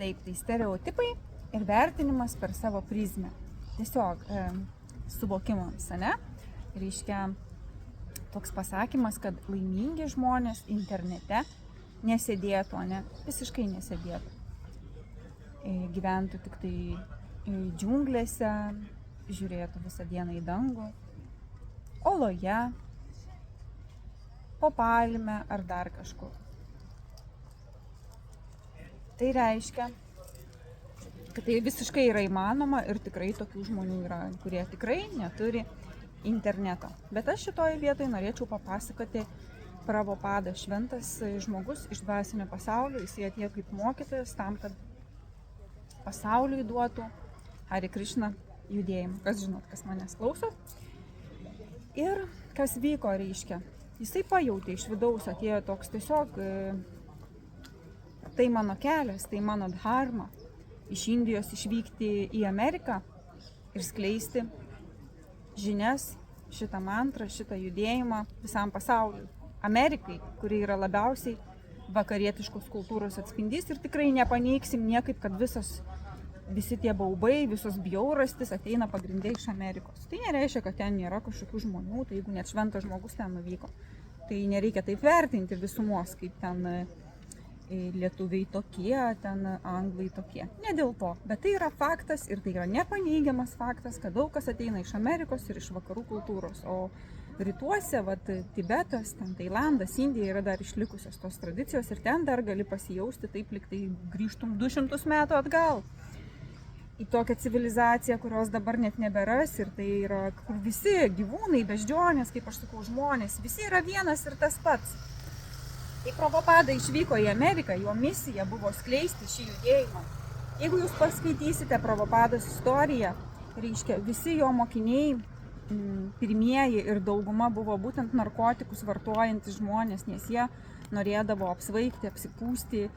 Taip, tai stereotipai ir vertinimas per savo prizmę. Tiesiog suvokimams, ne? Reiškia toks pasakymas, kad laimingi žmonės internete nesėdėtų, ne? Visiškai nesėdėtų. Gyventų tik tai džiunglėse, žiūrėtų visą dieną į dangų, oloje, po palme ar dar kažkur. Tai reiškia, kad tai visiškai yra įmanoma ir tikrai tokių žmonių yra, kurie tikrai neturi interneto. Bet aš šitoje vietoje norėčiau papasakoti Prabhupada, šventas žmogus iš dvasinio pasaulio. Jis atėjo kaip mokytojas tam, kad pasauliui duotų Hare Krishna judėjimą. Kas žinot, kas manęs klauso. Ir kas vyko, reiškia. Jisai pajautė iš vidaus, atėjo toks tiesiog, tai mano kelias, tai mano dharma. Iš Indijos išvykti į Ameriką ir skleisti žinias, šitą mantrą, šitą judėjimą visam pasauliui. Amerikai, kuri yra labiausiai vakarietiškos kultūros atspindys ir tikrai nepaneigsim niekaip, kad visi tie baubai, visos bjaurastis ateina pagrindai iš Amerikos. Tai nereiškia, kad ten nėra kažkokių žmonių, tai jeigu net šventas žmogus ten nuvyko, tai nereikia taip vertinti visumos, kaip ten lietuviai tokie, ten anglai tokie. Ne dėl to, bet tai yra faktas ir tai yra nepaneigiamas faktas, kad daug kas ateina iš Amerikos ir iš vakarų kultūros. O rytuose, Tibetas, ten Tailandas, Indija yra dar išlikusios tos tradicijos ir ten dar gali pasijausti taip, lyg tai grįžtum 200 metų atgal į tokią civilizaciją, kurios dabar net neberas ir tai yra, kur visi gyvūnai, beždžionės, kaip aš sakau, žmonės, visi yra vienas ir tas pats. Kai Prabhupada išvyko į Ameriką, jo misija buvo skleisti šį judėjimą. Jeigu jūs paskaitysite Prabhupados istoriją, reiškia, visi jo mokiniai, pirmieji ir dauguma buvo būtent narkotikus vartojantis žmonės, nes jie norėdavo apsvaigti, apsipūsti.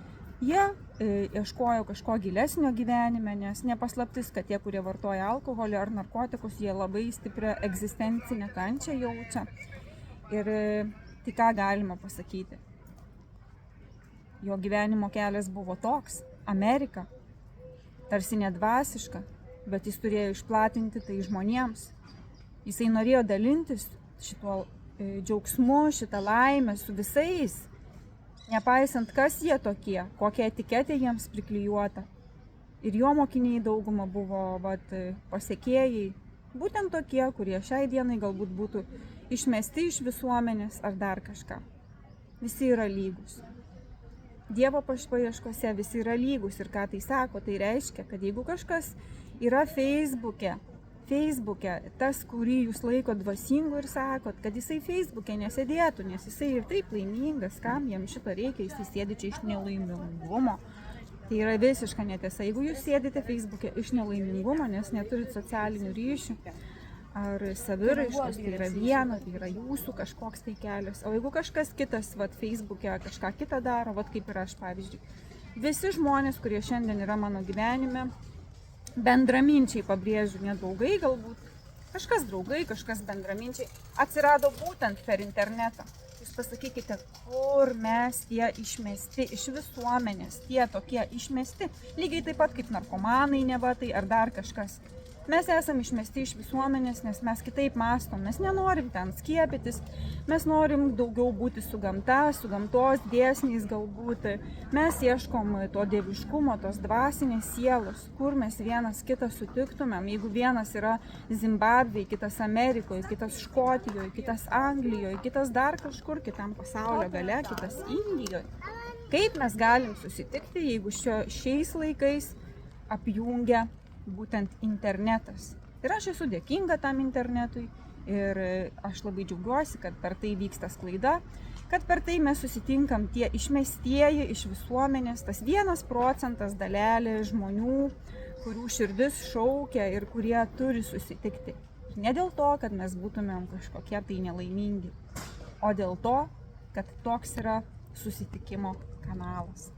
Jie ieškojo kažko gilesnio gyvenime, nes nepaslaptis, kad tie, kurie vartoja alkoholį ar narkotikus, jie labai stiprią egzistencinę kančią jaučia. Ir tai ką galima pasakyti? Jo gyvenimo kelias buvo toks, Amerika, tarsi nedvasiška, bet jis turėjo išplatinti tai žmonėms. Jisai norėjo dalintis šituo džiaugsmu, šitą laimę su visais, nepaisant kas jie tokie, kokia etiketė jiems priklijuota. Ir jo mokiniai dauguma buvo pasekėjai, būtent tokie, kurie šiai dienai galbūt būtų išmesti iš visuomenės ar dar kažką. Visi yra lygus. Dievo paieškose visi yra lygus ir ką tai sako, tai reiškia, kad jeigu kažkas yra Facebook'e, tas, kurį jūs laikot dvasingu ir sakot, kad jisai Facebook'e nesėdėtų, nes jisai ir taip laimingas, kam jam šito reikia, jisai sėdi čia iš nelaimingumo. Tai yra visiška netiesa. Jeigu jūs sėdite Facebook'e iš nelaimingumo, nes neturit socialinių ryšių ar saviraiškos, tai yra viena, tai yra jūsų kažkoks tai kelias. O jeigu kažkas kitas Facebook'e kažką kitą daro, kaip ir aš pavyzdžiui. Visi žmonės, kurie šiandien yra mano gyvenime, bendraminčiai, pabrėžiu, ne draugai galbūt, kažkas draugai, kažkas bendraminčiai, atsirado būtent per internetą. Jūs pasakykite, kur mes tie išmesti iš visuomenės, tie tokie išmesti, lygiai taip pat kaip narkomanai nevatai ar dar kažkas. Mes esame išmesti iš visuomenės, nes mes kitaip mąstom, mes nenorim ten skiepytis, mes norim daugiau būti su gamta, su gamtos dėsniais galbūt. Mes ieškom to dieviškumo, tos dvasinės sielos, kur mes vienas kitą sutiktumėm. Jeigu vienas yra Zimbabvėje, kitas Amerikoje, kitas Škotijoje, kitas Anglijoje, kitas dar kažkur, kitam pasaulio gale, kitas Indijoje. Kaip mes galim susitikti, jeigu šiais laikais apjungia būtent internetas. Ir aš esu dėkinga tam internetui ir aš labai džiaugiuosi, kad per tai vyksta sklaida, kad per tai mes susitinkam tie išmestieji iš visuomenės, tas 1% dalelė žmonių, kurių širdis šaukia ir kurie turi susitikti. Ir ne dėl to, kad mes būtumėm kažkokie tai nelaimingi, o dėl to, kad toks yra susitikimo kanalas.